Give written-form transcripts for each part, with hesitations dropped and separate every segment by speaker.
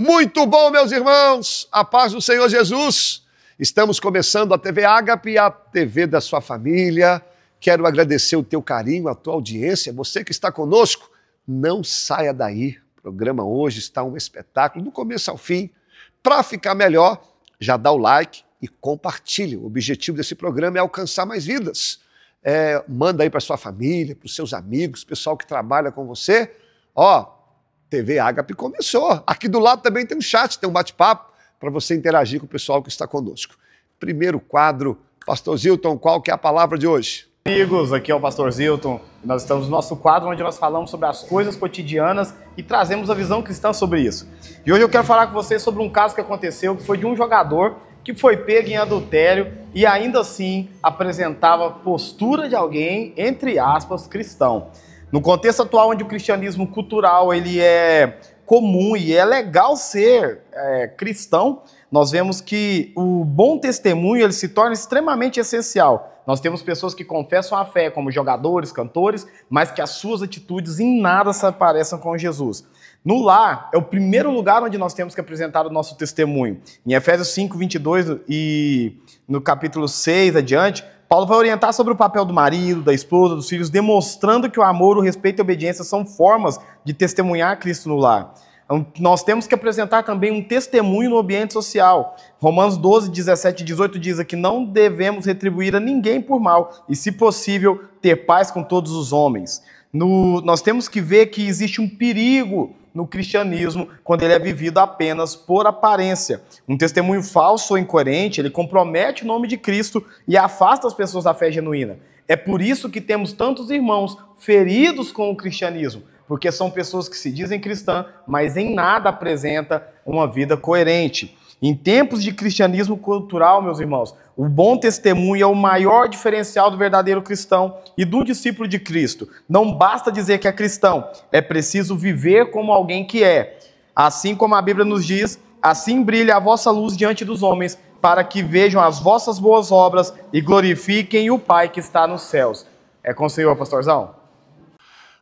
Speaker 1: Muito bom, meus irmãos, a paz do Senhor Jesus. Estamos começando a TV Ágape, a TV da sua família. Quero agradecer o teu carinho, a tua audiência, você que está conosco. Não saia daí, o programa hoje está um espetáculo, do começo ao fim. Para ficar melhor, já dá o like e compartilhe. O objetivo desse programa é alcançar mais vidas. Manda aí para sua família, para os seus amigos, pessoal que trabalha com você. TV Ágape começou. Aqui do lado também tem um chat, tem um bate-papo para você interagir com o pessoal que está conosco. Primeiro quadro, Pastor Zilton, qual que é a palavra de hoje?
Speaker 2: Amigos, aqui é o Pastor Zilton. Nós estamos no nosso quadro onde nós falamos sobre as coisas cotidianas e trazemos a visão cristã sobre isso. E hoje eu quero falar com vocês sobre um caso que aconteceu, que foi de um jogador que foi pego em adultério e ainda assim apresentava postura de alguém, entre aspas, cristão. No contexto atual, onde o cristianismo cultural ele é comum e é legal ser cristão, nós vemos que o bom testemunho ele se torna extremamente essencial. Nós temos pessoas que confessam a fé, como jogadores, cantores, mas que as suas atitudes em nada se parecem com Jesus. No lar é o primeiro lugar onde nós temos que apresentar o nosso testemunho. Em Efésios 5, 22 e no capítulo 6 adiante, Paulo vai orientar sobre o papel do marido, da esposa, dos filhos, demonstrando que o amor, o respeito e a obediência são formas de testemunhar Cristo no lar. Então, nós temos que apresentar também um testemunho no ambiente social. Romanos 12, 17 e 18 diz que não devemos retribuir a ninguém por mal e, se possível, ter paz com todos os homens. Nós temos que ver que existe um perigo no cristianismo quando ele é vivido apenas por aparência. Um testemunho falso ou incoerente, ele compromete o nome de Cristo e afasta as pessoas da fé genuína. É por isso que temos tantos irmãos feridos com o cristianismo, porque são pessoas que se dizem cristãs, mas em nada apresentam uma vida coerente. Em tempos de cristianismo cultural, meus irmãos, o bom testemunho é o maior diferencial do verdadeiro cristão e do discípulo de Cristo. Não basta dizer que é cristão, é preciso viver como alguém que é. Assim como a Bíblia nos diz, assim brilha a vossa luz diante dos homens, para que vejam as vossas boas obras e glorifiquem o Pai que está nos céus. É com o Senhor, pastorzão?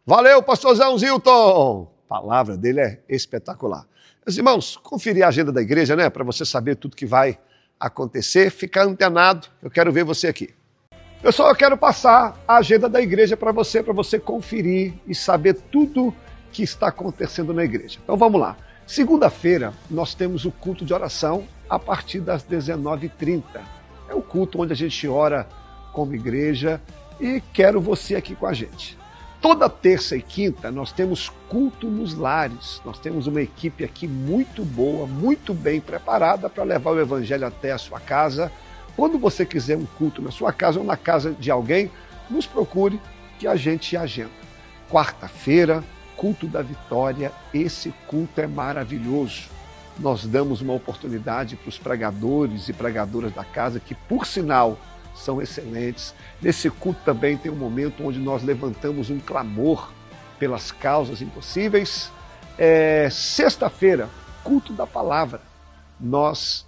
Speaker 1: Valeu, pastorzão Zilton! A palavra dele é espetacular. Meus irmãos, conferir a agenda da igreja, né? Para você saber tudo que vai acontecer, ficar antenado. Eu quero ver você aqui. Pessoal, eu quero passar a agenda da igreja para você conferir e saber tudo que está acontecendo na igreja. Então vamos lá. Segunda-feira nós temos o culto de oração a partir das 19h30. É o culto onde a gente ora como igreja e quero você aqui com a gente. Toda terça e quinta nós temos culto nos lares. Nós temos uma equipe aqui muito boa, muito bem preparada para levar o evangelho até a sua casa. Quando você quiser um culto na sua casa ou na casa de alguém, nos procure que a gente agenda. Quarta-feira, culto da vitória. Esse culto é maravilhoso. Nós damos uma oportunidade para os pregadores e pregadoras da casa, que por sinal são excelentes. Nesse culto também tem um momento onde nós levantamos um clamor pelas causas impossíveis. Sexta-feira, culto da palavra. Nós,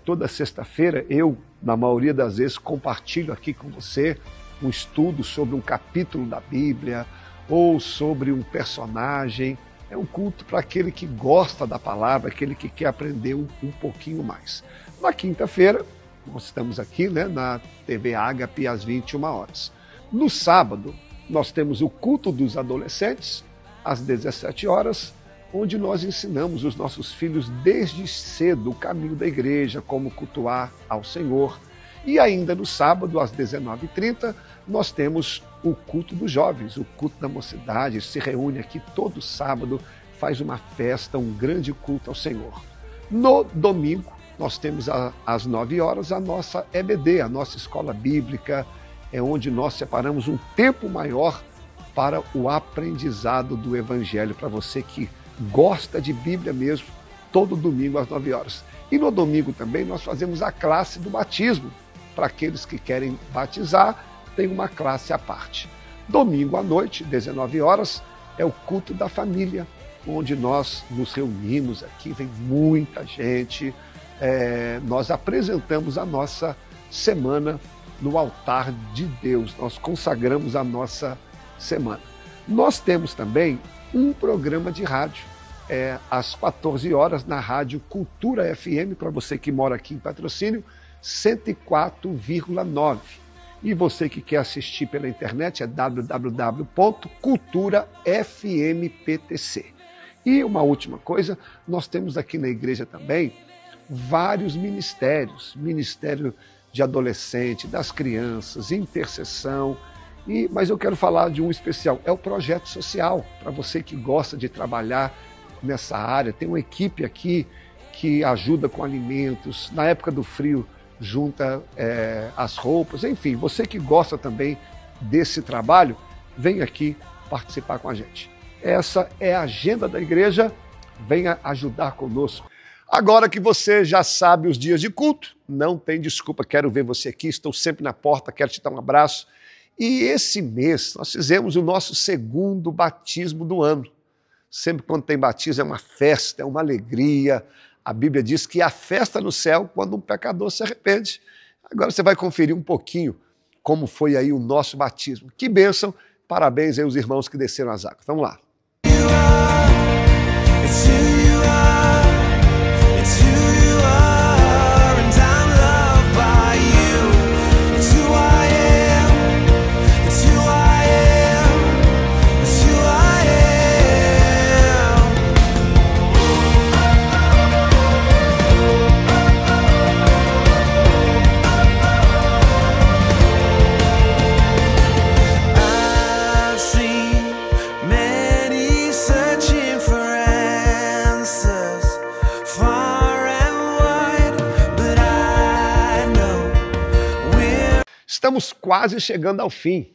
Speaker 1: toda sexta-feira, eu, na maioria das vezes, compartilho aqui com você um estudo sobre um capítulo da Bíblia ou sobre um personagem. É um culto para aquele que gosta da palavra, aquele que quer aprender um pouquinho mais. Na quinta-feira, nós estamos aqui, né, na TV Ágape às 21 horas. No sábado, nós temos o culto dos adolescentes, às 17 horas, onde nós ensinamos os nossos filhos desde cedo o caminho da igreja, como cultuar ao Senhor. E ainda no sábado, às 19h30, nós temos o culto dos jovens, o culto da mocidade. Se reúne aqui todo sábado, faz uma festa, um grande culto ao Senhor. No domingo, nós temos às 9 horas a nossa EBD, a nossa escola bíblica, onde nós separamos um tempo maior para o aprendizado do Evangelho, para você que gosta de Bíblia mesmo, todo domingo às 9 horas. E no domingo também nós fazemos a classe do batismo. Para aqueles que querem batizar, tem uma classe à parte. Domingo à noite, 19 horas, é o culto da família, onde nós nos reunimos aqui, vem muita gente. Nós apresentamos a nossa semana no altar de Deus. Nós consagramos a nossa semana. Nós temos também um programa de rádio às 14 horas na Rádio Cultura FM, para você que mora aqui em Patrocínio, 104,9. E você que quer assistir pela internet é www.culturafmptc. E uma última coisa, nós temos aqui na igreja também vários ministérios, ministério de adolescente, das crianças, intercessão, mas eu quero falar de um especial, é o projeto social, para você que gosta de trabalhar nessa área. Tem uma equipe aqui que ajuda com alimentos, na época do frio junta as roupas, enfim, você que gosta também desse trabalho, vem aqui participar com a gente. Essa é a agenda da igreja, venha ajudar conosco. Agora que você já sabe os dias de culto, não tem desculpa, quero ver você aqui, estou sempre na porta, quero te dar um abraço. E esse mês nós fizemos o nosso segundo batismo do ano. Sempre quando tem batismo é uma festa, é uma alegria. A Bíblia diz que há festa no céu quando um pecador se arrepende. Agora você vai conferir um pouquinho como foi aí o nosso batismo. Que bênção, parabéns aí aos irmãos que desceram as águas. Vamos lá. Estamos quase chegando ao fim.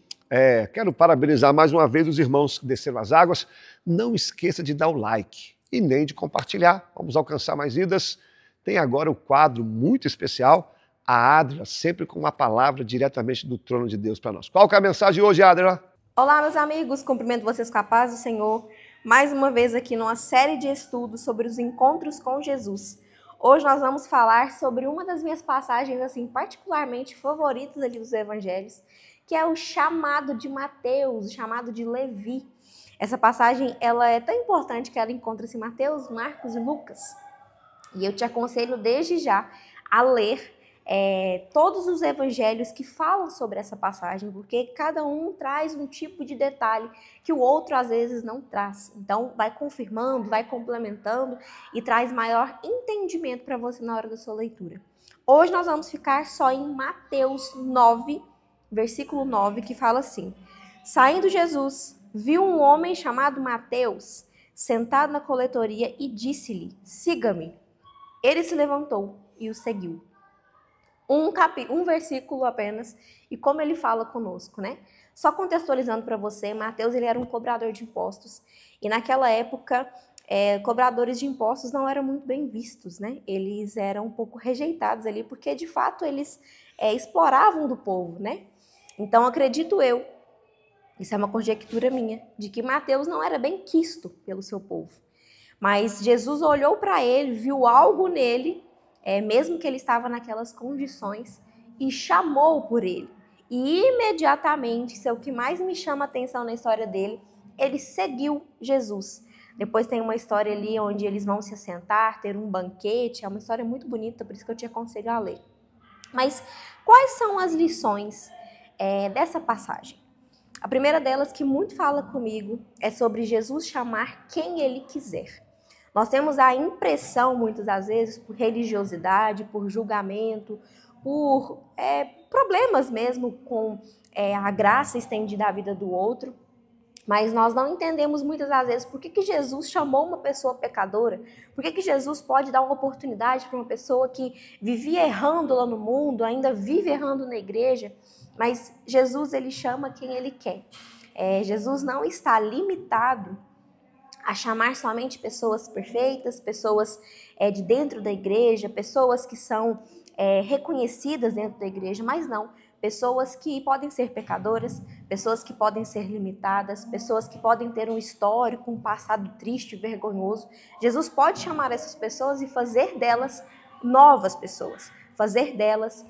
Speaker 1: Quero parabenizar mais uma vez os irmãos que desceram as águas. Não esqueça de dar o like e nem de compartilhar. Vamos alcançar mais vidas. Tem agora o quadro muito especial, a Adria, sempre com uma palavra diretamente do trono de Deus para nós. Qual que é a mensagem de hoje, Adria?
Speaker 3: Olá, meus amigos. Cumprimento vocês com a paz do Senhor. Mais uma vez aqui numa série de estudos sobre os encontros com Jesus. Hoje nós vamos falar sobre uma das minhas passagens, assim, particularmente favoritas ali dos evangelhos, que é o chamado de Mateus, o chamado de Levi. Essa passagem, ela é tão importante que ela encontra-se em Mateus, Marcos e Lucas. E eu te aconselho desde já a ler todos os evangelhos que falam sobre essa passagem, porque cada um traz um tipo de detalhe que o outro às vezes não traz. Então vai confirmando, vai complementando e traz maior entendimento para você na hora da sua leitura. Hoje nós vamos ficar só em Mateus 9, versículo 9, que fala assim: Saindo Jesus, viu um homem chamado Mateus sentado na coletoria e disse-lhe: Siga-me. Ele se levantou e o seguiu. Um versículo apenas, e como ele fala conosco, né? Só contextualizando para você, Mateus, ele era um cobrador de impostos, e naquela época, cobradores de impostos não eram muito bem vistos, né? Eles eram um pouco rejeitados ali, porque de fato eles exploravam do povo, né? Então acredito eu, isso é uma conjectura minha, de que Mateus não era bem quisto pelo seu povo. Mas Jesus olhou para ele, viu algo nele, mesmo que ele estava naquelas condições, e chamou por ele. E imediatamente, isso é o que mais me chama a atenção na história dele, ele seguiu Jesus. Depois tem uma história ali onde eles vão se assentar, ter um banquete, é uma história muito bonita, por isso que eu te aconselho a ler. Mas quais são as lições dessa passagem? A primeira delas, que muito fala comigo, é sobre Jesus chamar quem ele quiser. Nós temos a impressão, muitas das vezes, por religiosidade, por julgamento, por problemas mesmo com a graça estendida à vida do outro, mas nós não entendemos muitas das vezes por que Jesus chamou uma pessoa pecadora, por que Jesus pode dar uma oportunidade para uma pessoa que vivia errando lá no mundo, ainda vive errando na igreja, mas Jesus, ele chama quem ele quer. Jesus não está limitado a chamar somente pessoas perfeitas, pessoas de dentro da igreja, pessoas que são reconhecidas dentro da igreja, mas não, pessoas que podem ser pecadoras, pessoas que podem ser limitadas, pessoas que podem ter um histórico, um passado triste e vergonhoso. Jesus pode chamar essas pessoas e fazer delas novas pessoas, fazer delas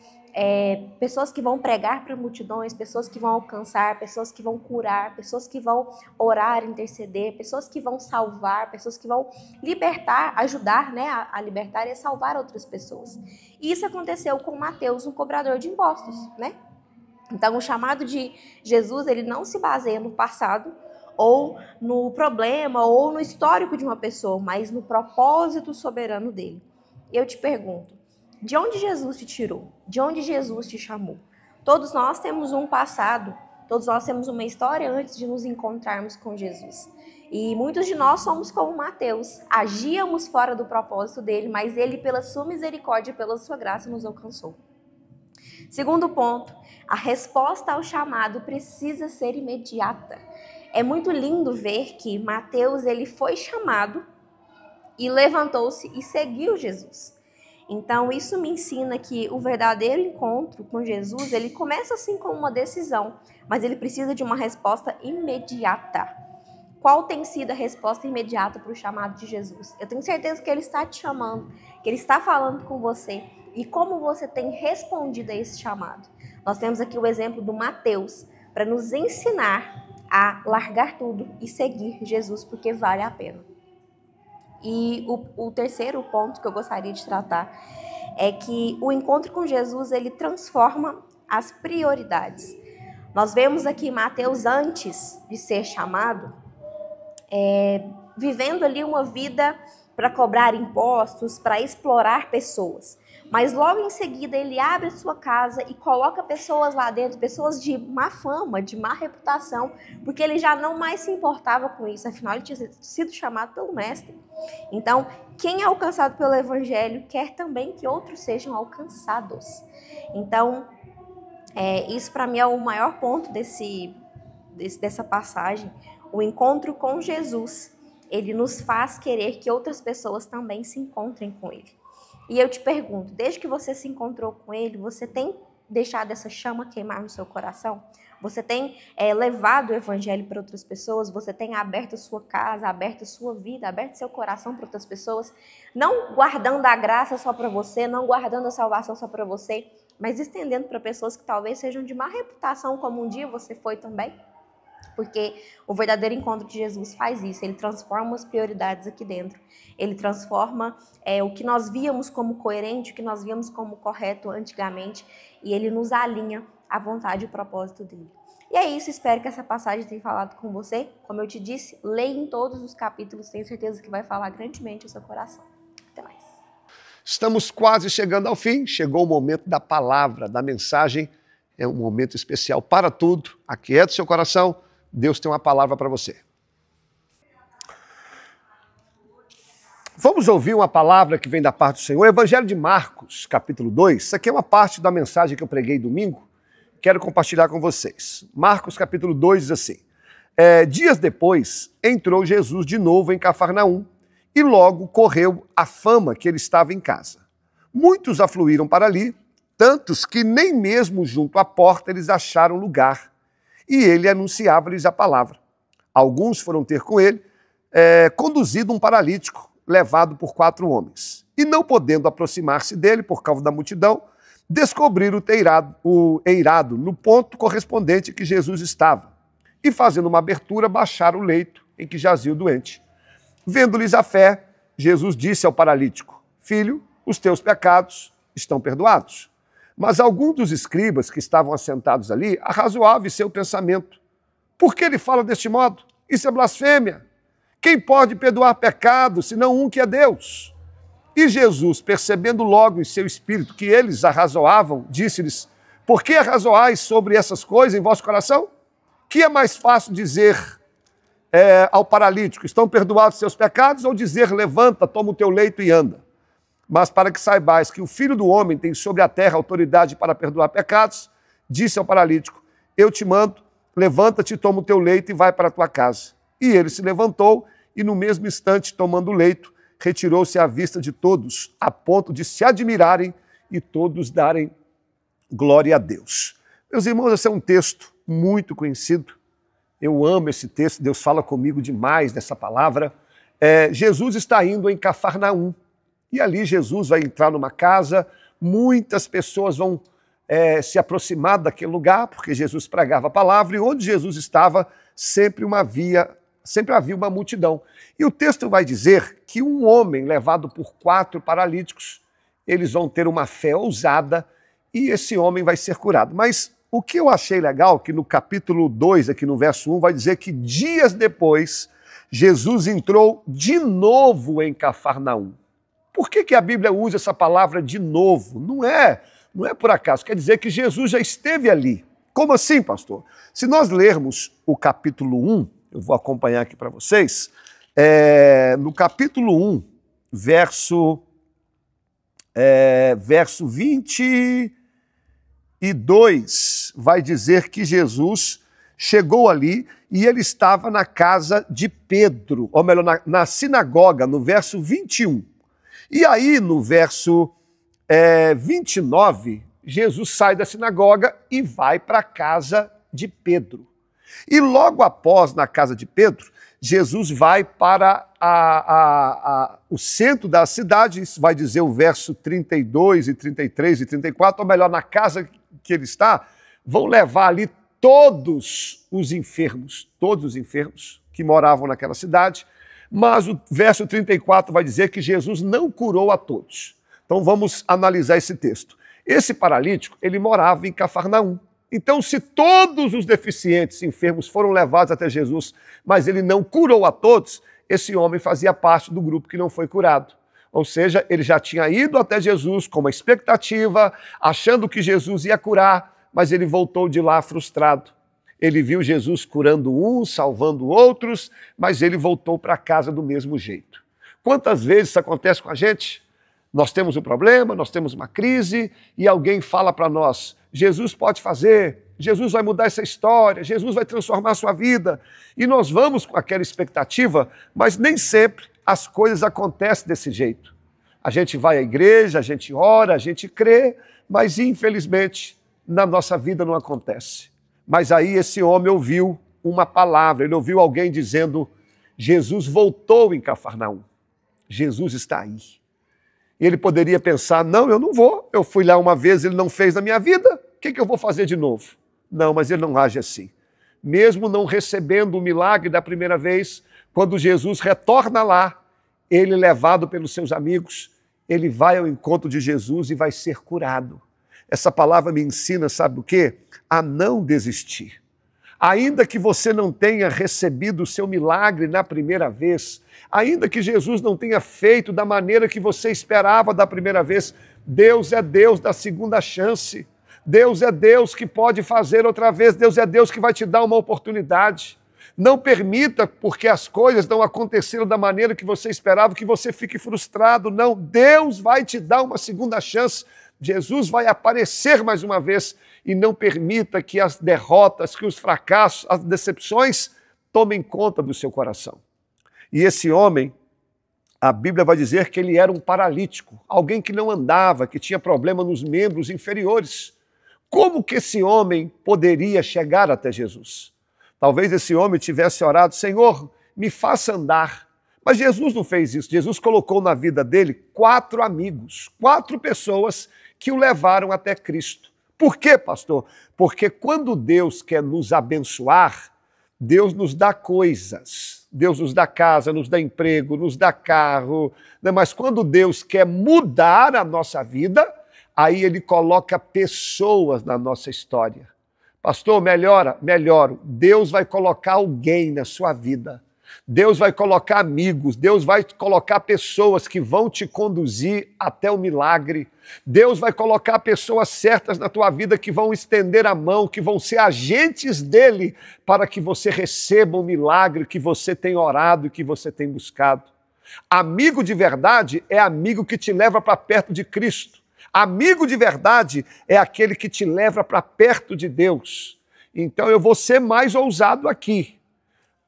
Speaker 3: pessoas que vão pregar para multidões, pessoas que vão alcançar, pessoas que vão curar, pessoas que vão orar, interceder, pessoas que vão salvar, pessoas que vão libertar, ajudar, né, a libertar e a salvar outras pessoas. E isso aconteceu com Mateus, um cobrador de impostos, né? Então, o chamado de Jesus, ele não se baseia no passado, ou no problema, ou no histórico de uma pessoa, mas no propósito soberano dele. Eu te pergunto, de onde Jesus te tirou? De onde Jesus te chamou? Todos nós temos um passado, todos nós temos uma história antes de nos encontrarmos com Jesus. E muitos de nós somos como Mateus, agíamos fora do propósito dele, mas ele, pela sua misericórdia e pela sua graça, nos alcançou. Segundo ponto, a resposta ao chamado precisa ser imediata. É muito lindo ver que Mateus, ele foi chamado e levantou-se e seguiu Jesus. Então, isso me ensina que o verdadeiro encontro com Jesus, ele começa assim com uma decisão, mas ele precisa de uma resposta imediata. Qual tem sido a resposta imediata para o chamado de Jesus? Eu tenho certeza que ele está te chamando, que ele está falando com você. E como você tem respondido a esse chamado? Nós temos aqui o exemplo do Mateus, para nos ensinar a largar tudo e seguir Jesus, porque vale a pena. E o terceiro ponto que eu gostaria de tratar é que o encontro com Jesus, ele transforma as prioridades. Nós vemos aqui Mateus, antes de ser chamado, vivendo ali uma vida para cobrar impostos, para explorar pessoas. Mas logo em seguida ele abre a sua casa e coloca pessoas lá dentro, pessoas de má fama, de má reputação, porque ele já não mais se importava com isso, afinal ele tinha sido chamado pelo mestre. Então, quem é alcançado pelo evangelho quer também que outros sejam alcançados. Então, isso para mim é o maior ponto dessa passagem. O encontro com Jesus, ele nos faz querer que outras pessoas também se encontrem com ele. E eu te pergunto, desde que você se encontrou com ele, você tem deixado essa chama queimar no seu coração? Você tem levado o evangelho para outras pessoas? Você tem aberto a sua casa, aberto a sua vida, aberto seu coração para outras pessoas? Não guardando a graça só para você, não guardando a salvação só para você, mas estendendo para pessoas que talvez sejam de má reputação, como um dia você foi também? Porque o verdadeiro encontro de Jesus faz isso, ele transforma as prioridades aqui dentro, ele transforma o que nós víamos como coerente, o que nós víamos como correto antigamente, e ele nos alinha à vontade e ao propósito dele. E é isso, espero que essa passagem tenha falado com você. Como eu te disse, leia em todos os capítulos, tenho certeza que vai falar grandemente ao seu coração. Até mais.
Speaker 1: Estamos quase chegando ao fim, chegou o momento da palavra, da mensagem, é um momento especial para tudo, aquieta o seu coração, Deus tem uma palavra para você. Vamos ouvir uma palavra que vem da parte do Senhor. O Evangelho de Marcos, capítulo 2. Isso aqui é uma parte da mensagem que eu preguei domingo. Quero compartilhar com vocês. Marcos, capítulo 2, diz assim. Dias depois, entrou Jesus de novo em Cafarnaum e logo correu a fama que ele estava em casa. Muitos afluíram para ali, tantos que nem mesmo junto à porta eles acharam lugar. E ele anunciava-lhes a palavra. Alguns foram ter com ele, conduzido um paralítico, levado por 4 homens. E não podendo aproximar-se dele por causa da multidão, descobriram o eirado no ponto correspondente que Jesus estava. E fazendo uma abertura, baixaram o leito em que jazia o doente. Vendo-lhes a fé, Jesus disse ao paralítico, filho, os teus pecados estão perdoados. Mas alguns dos escribas que estavam assentados ali arrazoavam em seu pensamento. Por que ele fala deste modo? Isso é blasfêmia. Quem pode perdoar pecados, senão um que é Deus? E Jesus, percebendo logo em seu espírito que eles arrazoavam, disse-lhes, por que arrazoais sobre essas coisas em vosso coração? Que é mais fácil dizer ao paralítico, estão perdoados seus pecados, ou dizer, levanta, toma o teu leito e anda? Mas para que saibais que o Filho do Homem tem sobre a terra autoridade para perdoar pecados, disse ao paralítico, eu te mando, levanta-te, toma o teu leito e vai para a tua casa. E ele se levantou e no mesmo instante, tomando o leito, retirou-se à vista de todos, a ponto de se admirarem e todos darem glória a Deus. Meus irmãos, esse é um texto muito conhecido. Eu amo esse texto, Deus fala comigo demais nessa palavra. Jesus está indo em Cafarnaum. E ali Jesus vai entrar numa casa, muitas pessoas vão se aproximado daquele lugar, porque Jesus pregava a palavra, e onde Jesus estava, sempre havia uma multidão. E o texto vai dizer que um homem levado por 4 paralíticos, eles vão ter uma fé ousada e esse homem vai ser curado. Mas o que eu achei legal, que no capítulo 2, aqui no verso 1, vai dizer que dias depois, Jesus entrou de novo em Cafarnaum. Por que a Bíblia usa essa palavra de novo? Não é por acaso, quer dizer que Jesus já esteve ali. Como assim, pastor? Se nós lermos o capítulo 1, eu vou acompanhar aqui para vocês, no capítulo 1, verso 22, vai dizer que Jesus chegou ali e ele estava na casa de Pedro, ou melhor, na sinagoga, no verso 21. E aí, no verso 29, Jesus sai da sinagoga e vai para a casa de Pedro. E logo após, na casa de Pedro, Jesus vai para o centro da cidade, isso vai dizer o verso 32 e 33 e 34, ou melhor, na casa que ele está, vão levar ali todos os enfermos que moravam naquela cidade, mas o verso 34 vai dizer que Jesus não curou a todos. Então vamos analisar esse texto. Esse paralítico, ele morava em Cafarnaum. Então, se todos os deficientes enfermos foram levados até Jesus, mas ele não curou a todos, esse homem fazia parte do grupo que não foi curado. Ou seja, ele já tinha ido até Jesus com uma expectativa, achando que Jesus ia curar, mas ele voltou de lá frustrado. Ele viu Jesus curando uns, salvando outros, mas ele voltou para casa do mesmo jeito. Quantas vezes isso acontece com a gente? Nós temos um problema, nós temos uma crise e alguém fala para nós, Jesus pode fazer, Jesus vai mudar essa história, Jesus vai transformar a sua vida. E nós vamos com aquela expectativa, mas nem sempre as coisas acontecem desse jeito. A gente vai à igreja, a gente ora, a gente crê, mas infelizmente na nossa vida não acontece. Mas aí esse homem ouviu uma palavra, ele ouviu alguém dizendo, Jesus voltou em Cafarnaum, Jesus está aí. E ele poderia pensar, não, eu não vou, eu fui lá uma vez, ele não fez na minha vida, o que eu vou fazer de novo? Não, mas ele não age assim. Mesmo não recebendo o milagre da primeira vez, quando Jesus retorna lá, ele levado pelos seus amigos, ele vai ao encontro de Jesus e vai ser curado. Essa palavra me ensina, sabe o quê? A não desistir. Ainda que você não tenha recebido o seu milagre na primeira vez, ainda que Jesus não tenha feito da maneira que você esperava da primeira vez, Deus é Deus da segunda chance. Deus é Deus que pode fazer outra vez, Deus é Deus que vai te dar uma oportunidade. Não permita, porque as coisas não aconteceram da maneira que você esperava, que você fique frustrado. Não, Deus vai te dar uma segunda chance. Jesus vai aparecer mais uma vez e não permita que as derrotas, que os fracassos, as decepções tomem conta do seu coração. E esse homem, a Bíblia vai dizer que ele era um paralítico, alguém que não andava, que tinha problema nos membros inferiores. Como que esse homem poderia chegar até Jesus? Talvez esse homem tivesse orado, Senhor, me faça andar. Mas Jesus não fez isso. Jesus colocou na vida dele 4 amigos, 4 pessoas que o levaram até Cristo. Por quê, pastor? Porque quando Deus quer nos abençoar, Deus nos dá coisas. Deus nos dá casa, nos dá emprego, nos dá carro. Mas quando Deus quer mudar a nossa vida, aí Ele coloca pessoas na nossa história. Pastor, melhora? Melhoro. Deus vai colocar alguém na sua vida. Deus vai colocar amigos, Deus vai colocar pessoas que vão te conduzir até o milagre. Deus vai colocar pessoas certas na tua vida que vão estender a mão, que vão ser agentes dele para que você receba o milagre que você tem orado e que você tem buscado. Amigo de verdade é amigo que te leva para perto de Cristo. Amigo de verdade é aquele que te leva para perto de Deus. Então eu vou ser mais ousado aqui.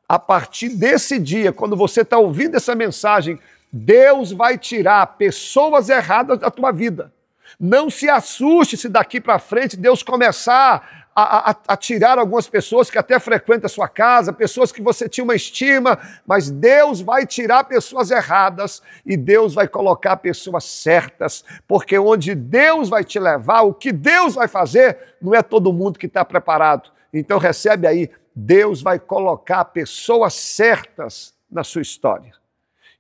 Speaker 1: A partir desse dia, quando você está ouvindo essa mensagem, Deus vai tirar pessoas erradas da tua vida. Não se assuste se daqui para frente Deus começar a tirar algumas pessoas que até frequentam a sua casa, pessoas que você tinha uma estima, mas Deus vai tirar pessoas erradas e Deus vai colocar pessoas certas, porque onde Deus vai te levar, o que Deus vai fazer, não é todo mundo que está preparado. Então recebe aí, Deus vai colocar pessoas certas na sua história.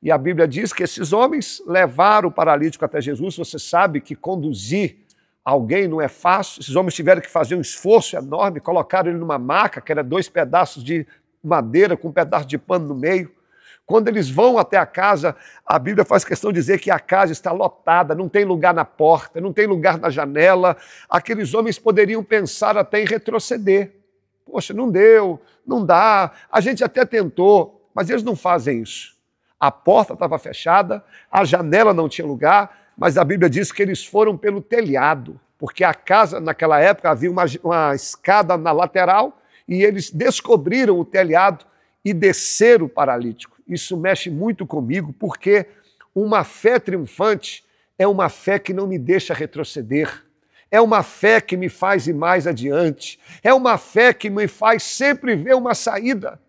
Speaker 1: E a Bíblia diz que esses homens levaram o paralítico até Jesus. Você sabe que conduzir alguém não é fácil. Esses homens tiveram que fazer um esforço enorme, colocaram ele numa maca, que era 2 pedaços de madeira com um pedaço de pano no meio. Quando eles vão até a casa, a Bíblia faz questão de dizer que a casa está lotada, não tem lugar na porta, não tem lugar na janela. Aqueles homens poderiam pensar até em retroceder. Poxa, não deu, não dá, a gente até tentou, mas eles não fazem isso. A porta estava fechada, a janela não tinha lugar, mas a Bíblia diz que eles foram pelo telhado, porque a casa, naquela época, havia uma escada na lateral e eles descobriram o telhado e desceram o paralítico. Isso mexe muito comigo, porque uma fé triunfante é uma fé que não me deixa retroceder. É uma fé que me faz ir mais adiante. É uma fé que me faz sempre ver uma saída.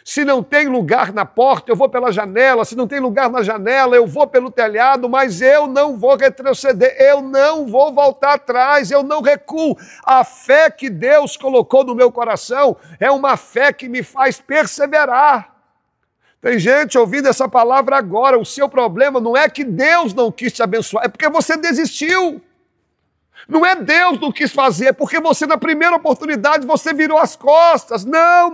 Speaker 1: Se não tem lugar na porta, eu vou pela janela. Se não tem lugar na janela, eu vou pelo telhado, mas eu não vou retroceder, eu não vou voltar atrás, eu não recuo. A fé que Deus colocou no meu coração é uma fé que me faz perseverar. Tem gente ouvindo essa palavra agora. O seu problema não é que Deus não quis te abençoar, é porque você desistiu. Não é Deus que não quis fazer, é porque você, na primeira oportunidade, você virou as costas. Não.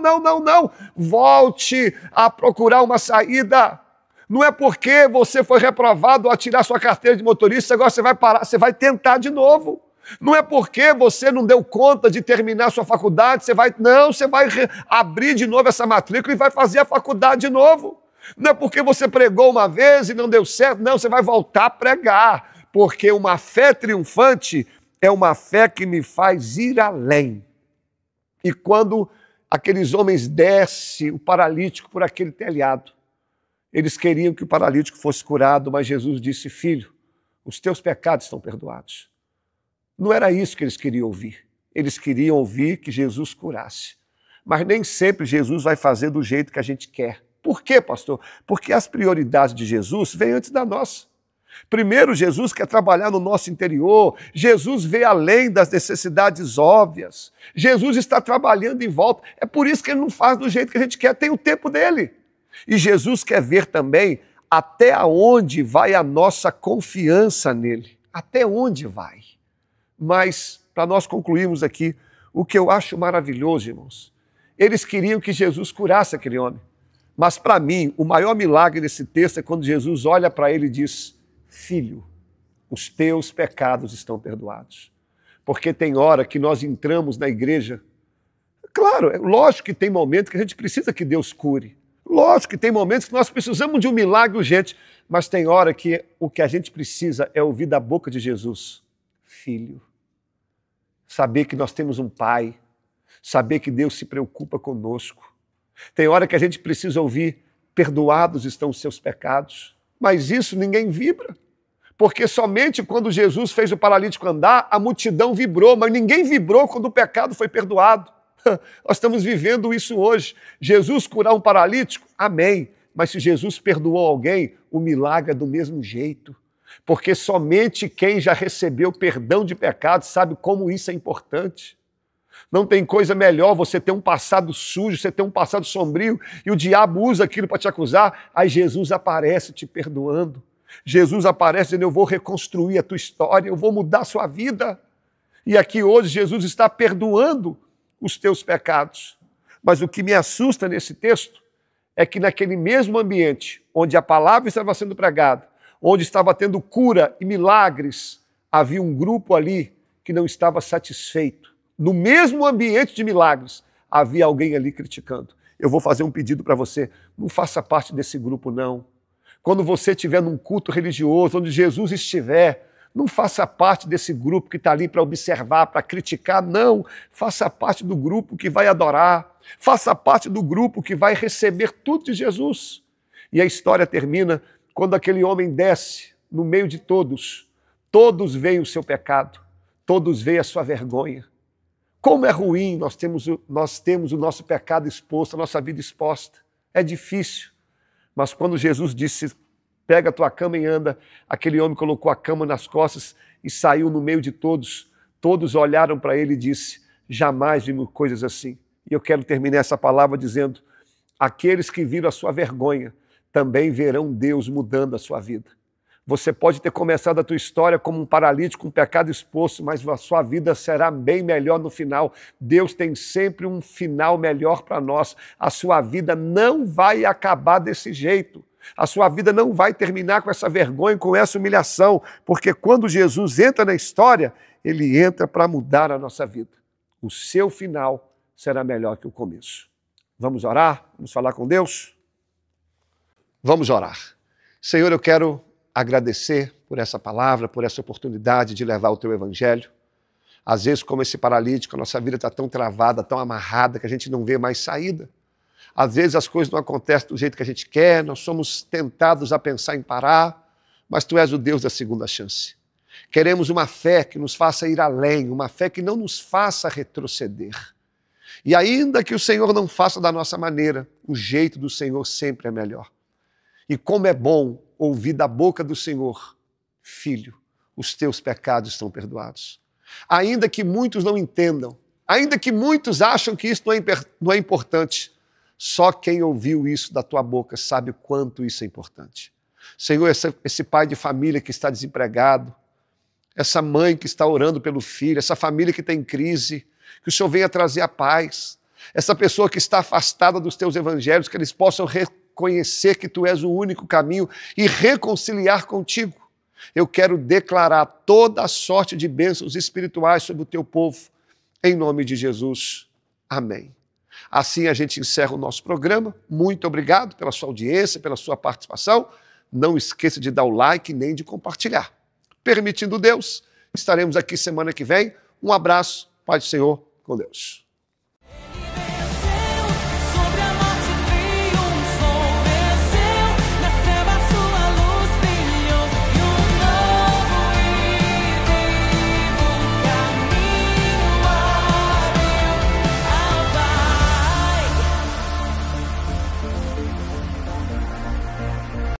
Speaker 1: Volte a procurar uma saída. Não é porque você foi reprovado a tirar sua carteira de motorista, agora você vai parar, você vai tentar de novo. Não é porque você não deu conta de terminar sua faculdade, você vai abrir de novo essa matrícula e vai fazer a faculdade de novo. Não é porque você pregou uma vez e não deu certo, não, você vai voltar a pregar. Porque uma fé triunfante é uma fé que me faz ir além. E quando aqueles homens descem o paralítico por aquele telhado, eles queriam que o paralítico fosse curado, mas Jesus disse: filho, os teus pecados estão perdoados. Não era isso que eles queriam ouvir. Eles queriam ouvir que Jesus curasse. Mas nem sempre Jesus vai fazer do jeito que a gente quer. Por quê, pastor? Porque as prioridades de Jesus vêm antes da nossa. Primeiro, Jesus quer trabalhar no nosso interior. Jesus vê além das necessidades óbvias. Jesus está trabalhando em volta. É por isso que ele não faz do jeito que a gente quer. Tem o tempo dele. E Jesus quer ver também até onde vai a nossa confiança nele. Até onde vai. Mas, para nós concluirmos aqui, o que eu acho maravilhoso, irmãos, eles queriam que Jesus curasse aquele homem. Mas, para mim, o maior milagre desse texto é quando Jesus olha para ele e diz: filho, os teus pecados estão perdoados. Porque tem hora que nós entramos na igreja. Claro, é lógico que tem momentos que a gente precisa que Deus cure. Lógico que tem momentos que nós precisamos de um milagre urgente. Mas tem hora que o que a gente precisa é ouvir da boca de Jesus: filho. Saber que nós temos um pai. Saber que Deus se preocupa conosco. Tem hora que a gente precisa ouvir: perdoados estão os seus pecados. Mas isso ninguém vibra. Porque somente quando Jesus fez o paralítico andar, a multidão vibrou, mas ninguém vibrou quando o pecado foi perdoado. Nós estamos vivendo isso hoje. Jesus curar um paralítico? Amém. Mas se Jesus perdoou alguém, o milagre é do mesmo jeito. Porque somente quem já recebeu perdão de pecados sabe como isso é importante. Não tem coisa melhor você ter um passado sujo, você ter um passado sombrio, e o diabo usa aquilo para te acusar. Aí Jesus aparece te perdoando. Jesus aparece dizendo: eu vou reconstruir a tua história, eu vou mudar a sua vida. E aqui hoje Jesus está perdoando os teus pecados. Mas o que me assusta nesse texto é que naquele mesmo ambiente onde a palavra estava sendo pregada, onde estava tendo cura e milagres, havia um grupo ali que não estava satisfeito. No mesmo ambiente de milagres, havia alguém ali criticando. Eu vou fazer um pedido para você: não faça parte desse grupo, não. Quando você estiver num culto religioso, onde Jesus estiver, não faça parte desse grupo que está ali para observar, para criticar, não. Faça parte do grupo que vai adorar. Faça parte do grupo que vai receber tudo de Jesus. E a história termina quando aquele homem desce no meio de todos. Todos veem o seu pecado, todos veem a sua vergonha. Como é ruim nós temos o nosso pecado exposto, a nossa vida exposta. É difícil. Mas quando Jesus disse, pega a tua cama e anda, aquele homem colocou a cama nas costas e saiu no meio de todos. Todos olharam para ele e disse, jamais vimos coisas assim. E eu quero terminar essa palavra dizendo, aqueles que viram a sua vergonha também verão Deus mudando a sua vida. Você pode ter começado a tua história como um paralítico, um pecado exposto, mas a sua vida será bem melhor no final. Deus tem sempre um final melhor para nós. A sua vida não vai acabar desse jeito. A sua vida não vai terminar com essa vergonha, com essa humilhação, porque quando Jesus entra na história, ele entra para mudar a nossa vida. O seu final será melhor que o começo. Vamos orar? Vamos falar com Deus? Vamos orar. Senhor, eu quero agradecer por essa palavra, por essa oportunidade de levar o teu evangelho. Às vezes, como esse paralítico, a nossa vida está tão travada, tão amarrada, que a gente não vê mais saída. Às vezes as coisas não acontecem do jeito que a gente quer, nós somos tentados a pensar em parar, mas tu és o Deus da segunda chance. Queremos uma fé que nos faça ir além, uma fé que não nos faça retroceder. E ainda que o Senhor não faça da nossa maneira, o jeito do Senhor sempre é melhor. E como é bom ouvir da boca do Senhor, filho, os teus pecados estão perdoados. Ainda que muitos não entendam, ainda que muitos acham que isso não é importante, só quem ouviu isso da tua boca sabe o quanto isso é importante. Senhor, esse pai de família que está desempregado, essa mãe que está orando pelo filho, essa família que está em crise, que o Senhor venha trazer a paz. Essa pessoa que está afastada dos teus evangelhos, que eles possam reconhecer que tu és o único caminho e reconciliar contigo. Eu quero declarar toda a sorte de bênçãos espirituais sobre o teu povo, em nome de Jesus. Amém. Assim a gente encerra o nosso programa. Muito obrigado pela sua audiência, pela sua participação. Não esqueça de dar o like nem de compartilhar. Permitindo Deus, estaremos aqui semana que vem. Um abraço, Pai do Senhor, com Deus.